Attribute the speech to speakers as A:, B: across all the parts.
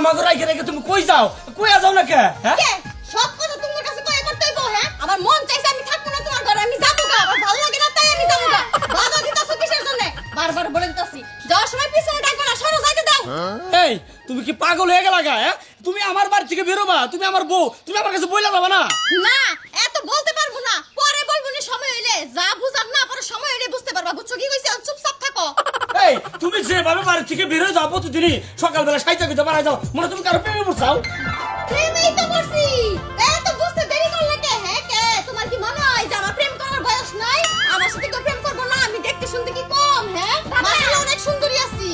A: আমাকে রাইখে রেখে তুমি কই যাও? কইয়া যাও না কে? হ্যাঁ
B: সব কথা তোমার কাছে কই করতেই গো। হ্যাঁ আমার মন চাইছে আমি থাকবো না তোমার ঘরে, আমি যাবো গা। আমার ভালো লাগে না তাই আমি যাবো গা। বাধা দিতাছো কিসের জন্য? বারবার বলে দিতাছি যাওয়ার সময় পিছনে ডাকবা না, সরো যাইতে দাও।
A: এই তুমি কি পাগল হয়ে গেলা গা? হ্যাঁ তুমি আমার বাড়ি থেকে বেরোবা, তুমি আমার বউ, তুমি আমার কাছে বইলা যাবা না?
B: না এত বলতে পারবো না, পরে বলবো না সময় হইলে। যা বুঝার না পরে সময় হইলে বুঝতে পারবা। বুঝছো কি কইছি? চুপচাপ থাকো।
A: এই তুমি যেভাবে বাড়ি থেকে বের হয়ে যাও প্রতিদিনই সকালবেলা সাইজা গুজা বাড়াই যাও, মনে তুমি কারো প্রেমে পড়ছাও?
B: প্রেমেই তো করছি। এত বুঝতে দেরি করলে কে? হ্যাঁ কে? তোমার কি মনে হয় যে আমার প্রেম করার বয়স নাই? আমার সাথে কেউ প্রেম করবো না? আমি দেখতে শুনতে কি কম? হ্যাঁ মাশাআল্লাহ অনেক সুন্দরী আছি।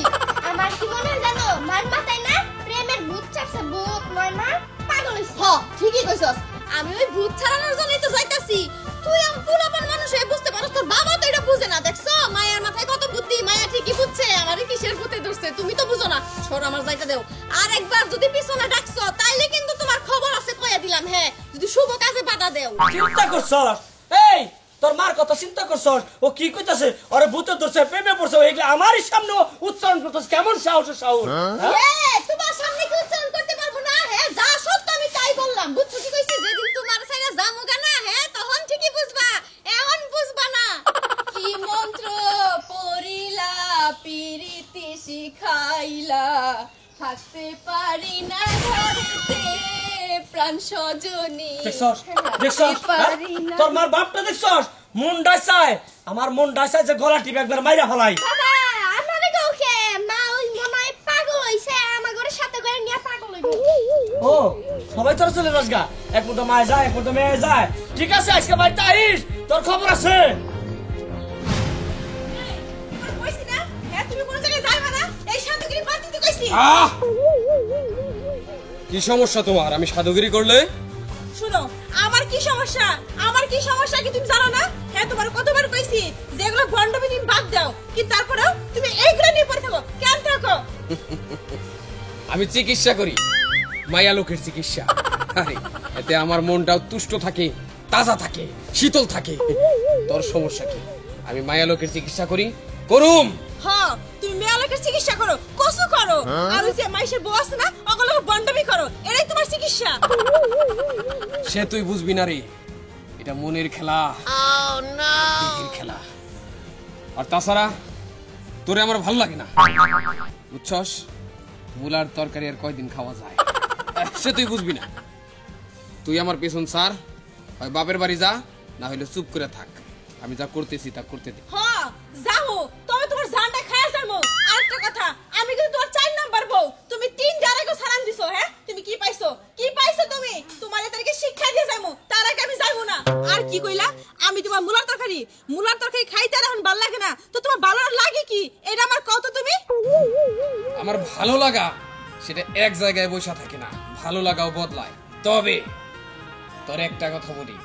C: আমার কি মনে হয় জানো, মার মাথায় না প্রেমের ভূত চাপছে, ভূত। ময়না পাগল হইছে।
B: হ ঠিকই কইছস। আমি ওই ভূত ছাড়ানোর জন্যই তো যাইতাছি। তুই আম পুরাপান মানুষ হয়ে বুঝতে পারছ, তোর বাবা তো এটা বুঝে না। দেখছো মায়ের মাথায় কত বুদ্ধি, মায়া ঠিকই বুঝছে আমারে কিসের ভূতে ধরছে। তুমি তো বুঝো না। সর আমার যাইতে দেও। আর একবার যদি পিছনে ডাকছো তাইলে কিন্তু তোমার খবর আছে কইয়া দিলাম। হ্যাঁ যদি শুভ কাজে বাধা দেও।
A: চিন্তা করছস? এই তোর মার কথা চিন্তা করছস? ও কি কইতাছে? আরে ভূতে ধরছে, প্রেমে পড়ছে, এগুলা আমারই সামনে উচ্চারণ করছস? কেমন সাহস সাহস?
B: তোমার সামনে কি উচ্চারণ করতে পারবো না? হ্যাঁ যা সত্য আমি তাই বললাম। বুঝছো কি কইছি? যেদিন তোমার সাইরা জামুগা না, হ্যাঁ তখন ঠিকই বুঝবা, এখন বুঝবা না। কি মন্ত্র পড়িলা পিরিতি শিখাইলা, থাকতে পারি না ঘরেতে প্রাণ সজনী।
A: দেখছস? তোর মার বাপটা দেখছস? মন ডাইছায়, আমার মন ডাইছায় যে গলা টিপে একবার মাইরা ফেলাই।
C: বাবা আমারে কাউকে মা ওই মনে হয় পাগল হইছে, আমার ঘরে সাথে করে নিয়ে পাগল হইছে।
A: ও সবাই তোর চলে যাস গা, এক মুঠো মায় যায়, এক মুঠো মেয়ে যায়। ঠিক আছে আজকে বাড়িতে আইস, তোর খবর আছে।
B: কইছি না? হ্যাঁ তুমি কোন জায়গায় যাইবা না? এই শান্তগিরি বাদ দিতে কইছি।
D: কি সমস্যা তোমার আমি সাধুগিরি করলে?
B: শুনো আমার কি সমস্যা, আমার কি সমস্যা কি তুমি জানো না? হ্যাঁ তোমার কতবার কইছি যেগুলো ভণ্ডমি তুমি বাদ দাও, কিন্তু তারপরেও তুমি এইগুলো নিয়ে পড়ে থাকো। কেন থাকো?
D: আমি চিকিৎসা করি, মায়া লোকের চিকিৎসা। আরে এতে আমার মনটাও তুষ্ট থাকে, তাজা থাকে, শীতল থাকে। তোর সমস্যা কি? আমি মায়া লোকের চিকিৎসা করি, করুম।
B: হ্যাঁ তুমি মেয়ালের চিকিৎসা করো, কসু করো, আর ওই যে মাইশের বউ আছে না ওগুলো ভণ্ডমি করো, এটাই তোমার চিকিৎসা।
D: সে তুই বুঝবি না রে, এটা মনের খেলা, দেহের খেলা। আর তাছাড়া তোরে আমার ভালো লাগে না, বুঝছস? মুলার তরকারি আর কয়দিন খাওয়া যায়, সে তুই বুঝবি না। তুই আমার পেছন স্যার, হয় বাপের বাড়ি যা, না হইলে চুপ করে থাক। আমি যা করতেছি তা করতে দে।
B: হ্যাঁ যাও, তবে তোমার জানটা খায়া যাবো। আরেকটা কথা, আমি কিন্তু তোমার 4 নাম্বার বউ, তুমি 3 ডারেগো সারান দিছো। হ্যাঁ তুমি কি পাইছো? কি পাইছো তুমি? তোমার এটাকে শিক্ষা দিয়ে যাবো, তার আগে আমি যাইবো না। আর কি কইলা? আমি তোমার মুলার তরকারি খাইতে আর এখন ভালো লাগে না, তো তোমার ভালো লাগে কি এটা আমার কত তুমি?
D: আমার ভালো লাগা সেটা এক জায়গায় বসে থাকে না, ভালো লাগাও বদলায়। তবে তোর একটা কথা বলি,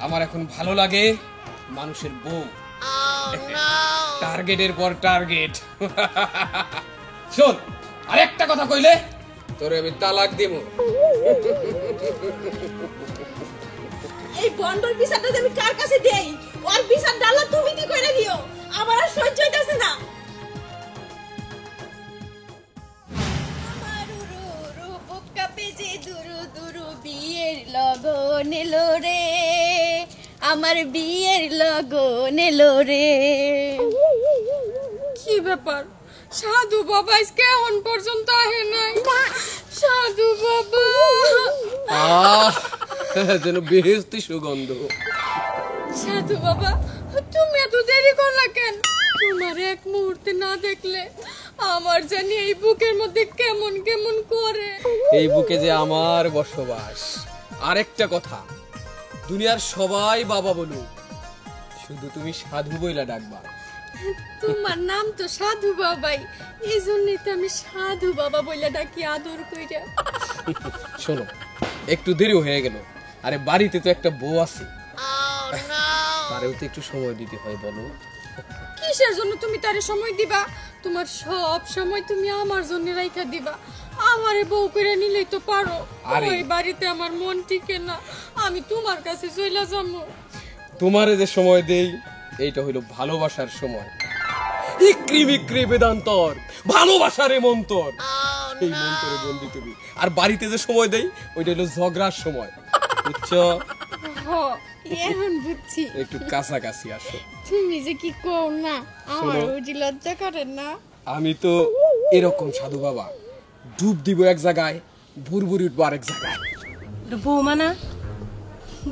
D: আমার এখন ভালো লাগে মানুষের বউ। টার্গেটের পর টার্গেট। শোন, আরেকটা কথা কইলে তোরে আমি তালাক দেব।
B: এই বন্ডর বিচারটা যে আমি কার কাছে দেই, ওর বিচার ডালা তুমি কি কইরা দিও, আমার আর সহ্য হইতাছে না। আমার উরু বুক কাঁপে যে দুরু দুরু, বিয়ের লগন এলো রে, আমার বিয়ের লগন এলো রে। কি ব্যাপার? সাধু বাবা আজকে এখন পর্যন্ত আহে নাই। সাধু বাবা
D: যেন বেহেশতি সুগন্ধ।
B: সাধু বাবা তুমি এত দেরি করলা কেন? তোমার এক মুহূর্তে না দেখলে আমার জানি এই বুকের মধ্যে কেমন কেমন করে।
D: এই বুকে যে আমার বসবাস। আরেকটা কথা, দুনিয়ার সবাই বাবা বলুক, শুধু তুমি সাধু বইলা ডাকবা।
B: তোমার নাম তো সাধু বাবাই, এই জন্যই তো আমি সাধু বাবা বইলা ডাকি আদর কইরা।
D: শোনো, একটু দেরি হয়ে গেল, আরে বাড়িতে তো একটা বউ আছে, তারেও তো একটু সময় দিতে হয়। বলো
B: কিসের জন্য তুমি তারে সময় দিবা? তোমার সব সময় তুমি আমার জন্য রাইখা দিবা, আমারে বউ করে নিলেই তো পারো। ওই বাড়িতে আমার মন টিকে না, আমি তোমার কাছে চইলা যাবো।
D: তোমারে যে সময় দেই এইটা হইলো ভালোবাসার সময়। ইক্রি বিক্রি বেদান্তর, ভালোবাসার মন্তর। এই মন্ত্রে বন্দি তুমি। আর বাড়িতে যে সময় দেই ওইটা হলো ঝগড়ার সময়, বুঝছো?
B: এখন বুঝছি
D: একটু কাছাকাছি আসো।
B: তুমি যে কি কও না, আমার
D: শোনো।
B: উজি লজ্জা করে না।
D: আমি তো এরকম সাধু বাবা, ডুব দিব এক জায়গায়, ভুরভুরি উঠবো আরেক জায়গায়।
E: বৌমা না,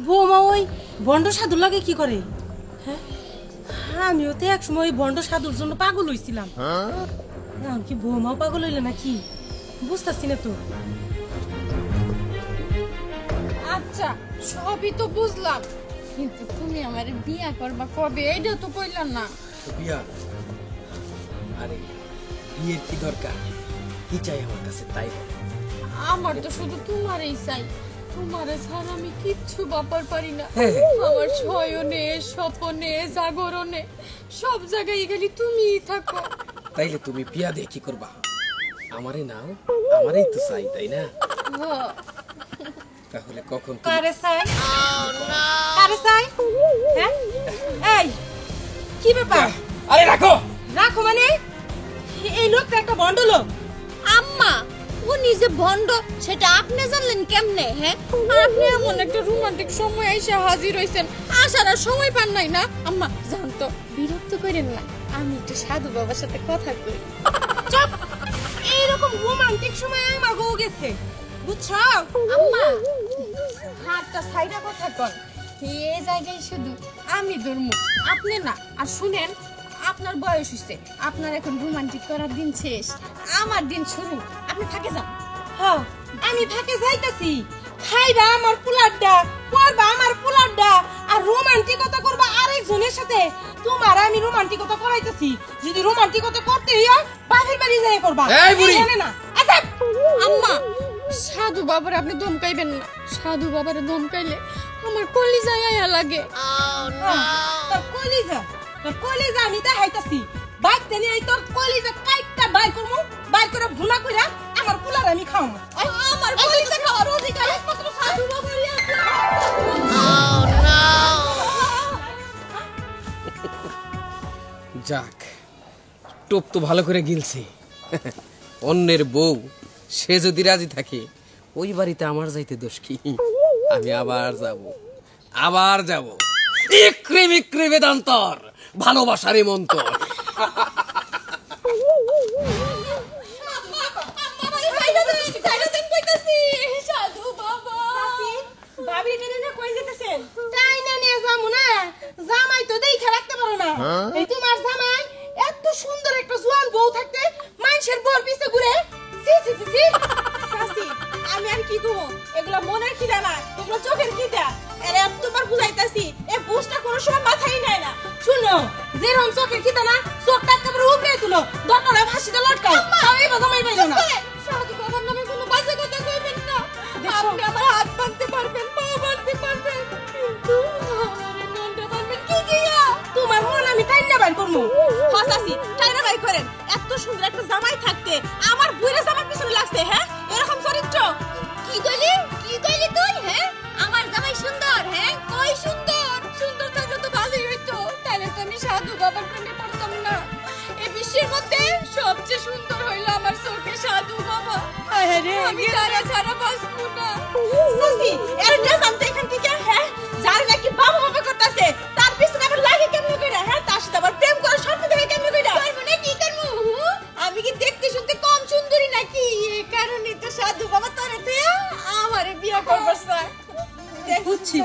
E: বৌমা ওই বন্ড সাধুর লাগে কি করে? হ্যাঁ, আমিও তো এক সময় ওই বন্ড সাধুর জন্য পাগল হইছিলাম। এখন কি বৌমাও পাগল হইলে নাকি বুঝতেছি না তো।
B: আচ্ছা সবই তো বুঝলাম, কিন্তু তুমি আমার বিয়া করবা কবে এইটা তো কইলাম না।
A: বিয়া, আরে বিয়ের কি দরকার, কি চাই আমার কাছে তাই বল।
B: আমার তো শুধু তোমারই চাই, তোমারে ছাড়া আমি কিচ্ছু বাপার পারি না।
A: হ্যাঁ।
B: আমার শয়নে স্বপনে জাগরণে সব জায়গায় খালি তুমিই থাকো।
A: তাইলে তুমি বিয়া দিয়ে কি করবা? আমারই নাও, আমারই তো চাই, তাই না?
B: হ্যাঁ।
A: তাহলে কখন তুমি-
E: কারে চাই? কারে চাই? হ্যাঁ, এই কি ব্যাপার?
A: আরে রাখো।
E: রাখো মানে? এই লোকটা একটা বন্ড লোক।
B: আম্মা, ও নিজে ভন্ড সেটা আপনি জানলেন কেমনে? হ্যাঁ, আর আপনি এমন একটা রোমান্টিক সময় এসে হাজির হইছেন, আসার আর সময় পান নাই না? আম্মা জানতো, বিরক্ত করেন না, আমি একটু সাধু বাবার সাথে কথা কই।
E: চুপ! এইরকম রোমান্টিক সময় আমার বউ গেছে, বুঝছো?
B: আম্মা, হাতটা সাইডা কথা কন। এই জায়গায় শুধু আমি ধর্ম, আপনি না। আর শুনেন, আপনার বয়স হইছে, আপনার এখন রোমান্টিক করার দিন শেষ, আমার দিন শুরু। আপনি থাকে যান।
E: হ্যাঁ, আমি থাকে যাইতাছি, খাইবা আমার পোলারটা, পরবা আমার পোলারটা, আর রোমান্টিকতা করবা আরেকজনের সাথে। তোমার আমি রোমান্টিকতা করাইতেছি, যদি রোমান্টিকতা করতে হয় বাপের বাড়ি যাই করবা।
D: এই বুড়ি!
E: এখানে না। আচ্ছা,
B: আম্মা, সাধু বাবার আপনি ধমকাইবেন না। সাধু বাবারে ধমকাইলে আমার কলিজায় আয়া লাগে।
E: তোর কলিজা আমি দেখাইতাছি। বাইতে নিয়ে এই তোর কলিজা কাইটটা বাইর করমু, বাইর করে ভুনা কইরা আমার পোলার আমি খাওয়ামু।
B: আমার কলিজা খাওয়ার অধিকার একমাত্র সাধু বাবারই আছে।
D: যাক, টোপ তো ভালো করে গিলছি। অন্যের বউ সে যদি রাজি থাকে, ওই বাড়িতে আমার যাইতে দোষ কি? আমি আবার যাব। ইক্রি মিক্রি বেদান্তর, ভালোবাসার মন্তর।
B: সাধু বাবা,
E: ভাবি কেনে কই যেতেছেন? তাই না নিয়ে যামু না, জামাই তো দেইখা রাখতে পারো না। এই তোমার জামাই এত সুন্দর একটা জোয়ান বউ থাকতে মানুষের বউর পিছে ঘুরে। সি সি সি সি।
F: সাসি, আমি আর কি করবো? এগুলো মনের খিদা না, এগুলো চোখের খিদা। এরে তোমার বুঝাইতাছি, এই বুঝটা কোনো সময় মাথায় নেয় না।
E: শুনো, যেরকম চোখের খিদা না, চোখটা একেবারে উপরে তুলো, দরকার হয় ফাঁসিতে লটকাও। তাও এবার জামাই পাইলো না।
B: সাধু বাবার নামে কোনো বাজে কথা কইবেন না। আপনি আমার হাত বাঁধতে পারবেন, পা বাঁধতে পারবেন, কিন্তু আমার মনটা বাঁধবেন কি দিয়া?
E: তোমার মন আমি টাইনা বাইর করমু।
F: হ্যাঁ সাসি, টাইনা বাই করেন। এত সুন্দর একটা জামাই থাকতে আমার বুইরা জামার পিছনে লাগছে, হ্যাঁ? এরকম চরিত্র।
B: কি কইলি? কি কইলি তুই? হ্যাঁ, আমার জামাই সুন্দর? হ্যাঁ, কই সুন্দর? সুন্দর থাকলে তো ভালোই হইতো, তাহলে তো আমি সাধু বাবার প্রেমে পড়তাম না। এই বিশ্বের মধ্যে সবচেয়ে সুন্দর হইলো আমার চোখে সাধু বাবা। আমি তারা ছাড়া বাঁচবো না।
F: সাসি, এর ড্রেস আনতে এখান থেকে, হ্যাঁ? যার নাকি বাবা বাবা করতেছে, তার পিছনে আবার লাগে কেমনে কইরা, হ্যাঁ? তার সাথে আবার প্রেম করে স্বপ্ন দেখে কেমনে কইরা?
B: পারবো না, কি করবো? আমি কি দেখতে শুনতে কম সুন্দরী নাকি? এই কারণে তো সাধু বাবা তোরে তুইয়া আমারে বিয়া করবার চায়।
E: বুঝছি।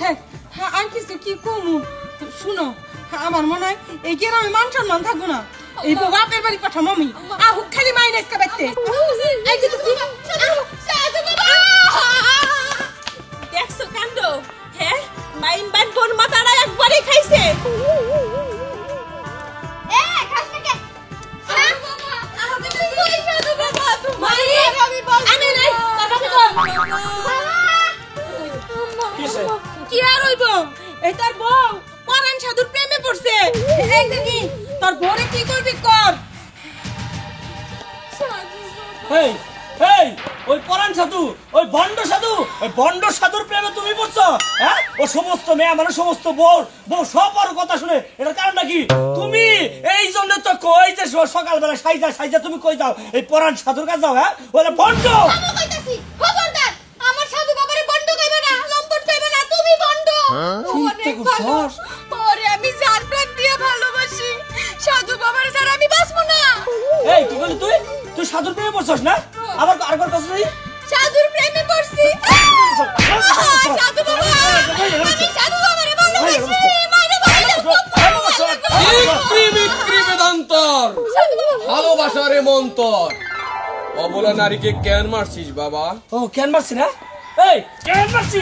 E: হ্যাঁ, হ্যাঁ, আর কিছু কি কমু? শুনো, আমার মনে হয় এই গ্রামে মান সম্মান থাকবো না। এই বউ বাপের বাড়ি পাঠাম আমি। আহুক খালি মাইনাস কাবাইতে। এই যে তুমি
B: সাধু বাবা!
F: দেখছো কাণ্ড, হ্যাঁ? মাইন বান বোন মাতারা একবারই খাইছে।
B: এ খাস না কে? সাধু বাবা! আমি কই সাধু বাবা? তোমার আমি বলছি।
E: আমি নাই, তার বাবা কই?
A: কিসে?
E: কি আর হইব? এই তোর বউ পরাণ সাধুর প্রেমে পড়ছে। এই দেখি তোর বউরে কি করবি কর।
A: এই, এই, ওই পরাণ সাধু, ওই ভণ্ড সাধু, ওই ভণ্ড সাধুর প্রেমে তুমি পড়ছো, হ্যাঁ? ও সমস্ত মেয়ে মানে সমস্ত বউ সব আর কথা শুনে, এটার কারণ নাকি তুমি? এই জন্য তো কই যে সকালবেলা সাইজা তুমি কই যাও এই পরাণ সাধুর কাছে যাও হ্যাঁ ওরে বন্ধ
B: আমি কইতাছি খবরদার আমার সাধু বাবারে বন্ধ কইবে না লম্পট কইবে না তুমি বন্ধ অনেক ভালো ওরে আমি জান প্রাণ দিয়ে ভালোবাসি সাধু বাবার ছাড়া আমি বাঁচবো না
A: এই কি বলি তুই সাধুর প্রেমে পড়ছস না আবার আরেকবার কথা নেই
B: সাধুর প্রেমে পড়ছি সাধু বাবা আমি সাধু বাবারে ভালোবাসি মাইরে
D: বিক্রি বেদান্তর ভালোবাসার এ মন্তর অবলা নারীকে কেন মারছিস বাবা?
A: ও কেন মারছি না এই কেন মারছি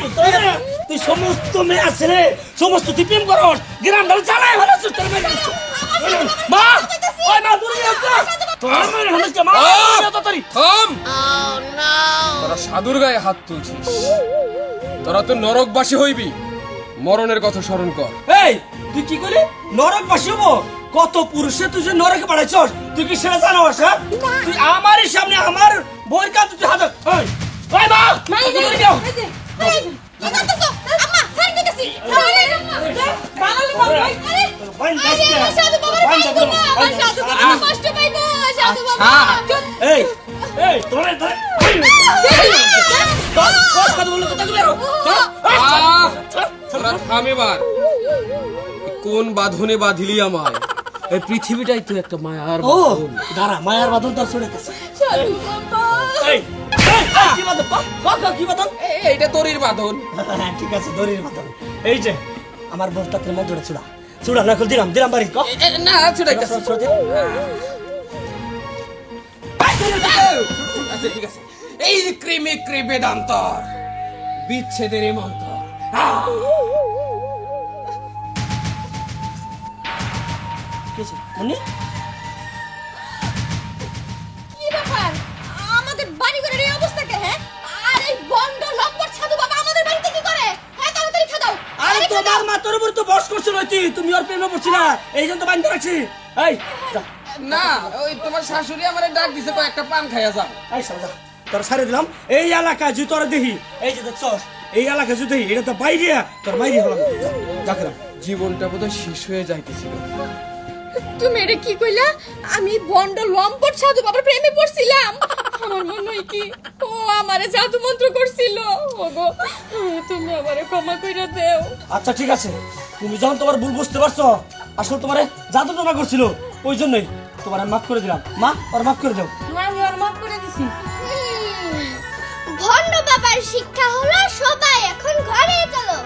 A: তুই সমস্ত মেয়ে আছে রে সমস্ত তুই প্রেম করস গ্রাম ধরে চালায় ভালো তোর মা ওই মা দূরে যাও তোর মানে হচ্ছে মা তাড়াতাড়ি
D: থাম তোরা সাধুর গায়ে হাত তুলছিস তোরা তো নরকবাসী হইবি মরণের কথা স্মরণ কর।
A: এই তুই কি করলি নরকবাসী হবো কত পুরুষে তুই যে নরকে পাঠাইছস তুই কি সেটা জানোস হ্যাঁ তুই আমারই সামনে আমার বউয়ের কাছে তুই হাত ওই ওই মা দূরে যাও
B: এই কি করতেছো আম্মা সাইড দিতেছি আরে আম্মা বাঙালি বাবা সাধু বাবার পাইবো না আমার সাধু বাবা কষ্ট পাইবো সাধু বাবা
A: এই এই তোরে তোরে কথা বললো কথা বলো
D: তোরা থাম এবার কোন বাঁধনে বাঁধিলি আমায় এই পৃথিবীটাই তো একটা মায়ার
A: ও
D: বাঁধন।
A: দাঁড়া মায়ার বাদন তোর শুনেতেছে
B: সাধু বাবা
A: এই কি বাদন কি বাদন
D: এইটা তোরির বাঁধন।
A: হ্যাঁ ঠিক আছে দড়ির বাদন এই যে আমার বউটাকে মন্ত্রটা চূড়া না কল দিলাম বাড়ি ক
D: না ছুটাইতেছি আচ্ছা ঠিক আছে এই ক্রিমি বেদান্তর বিচ্ছেদের এ মন্ত্র
A: কিছু মনি
B: কি ব্যাপার আমাদের বাড়ি ঘরের এই অবস্থা কে হ্যাঁ আর এই বন্ড লম্পট সাধু বাবা আমাদের বাড়িতে কি করে হ্যাঁ তাড়াতাড়ি খাদাও
A: আরে তোমার মা তোর উপর তো বস করছিল তুমি ওর প্রেমে পড়ছি না এই জন্য তো বান্ধা রাখছি এই যা,
D: না ওই তোমার শাশুড়ি আমারে ডাক দিছে কয়েকটা পান খাইয়া যাও।
A: এই সাজা তোর সারে দিলাম এই এলাকা যদি তোর দেখি এই যে দেখছস এই এলাকা যদি দেখি এটা তো বাইরে তোর বাইরে হলাম যা করলাম
D: জীবনটা বোধহয় শেষ হয়ে যাইতেছিল।
B: তুমি এটা কি কইলা আমি বন্ড লম্পট সাধু বাবার প্রেমে পড়ছিলাম আমার মনে হয় কি ও আমারে জাদু মন্ত্র করছিল ওগো তুমি আমারে ক্ষমা কইরা দেও
A: আচ্ছা ঠিক আছে তুমি যখন তোমার ভুল বুঝতে পারছো আসলে তোমারে জাদু টোনা করছিল ওই জন্যই তোমার মাফ করে দিলাম মা ওর মাফ করে দাও
E: আমি আর মাফ করে দিছি
C: ভণ্ড বাবার শিক্ষা হলো সবাই এখন ঘরে চলো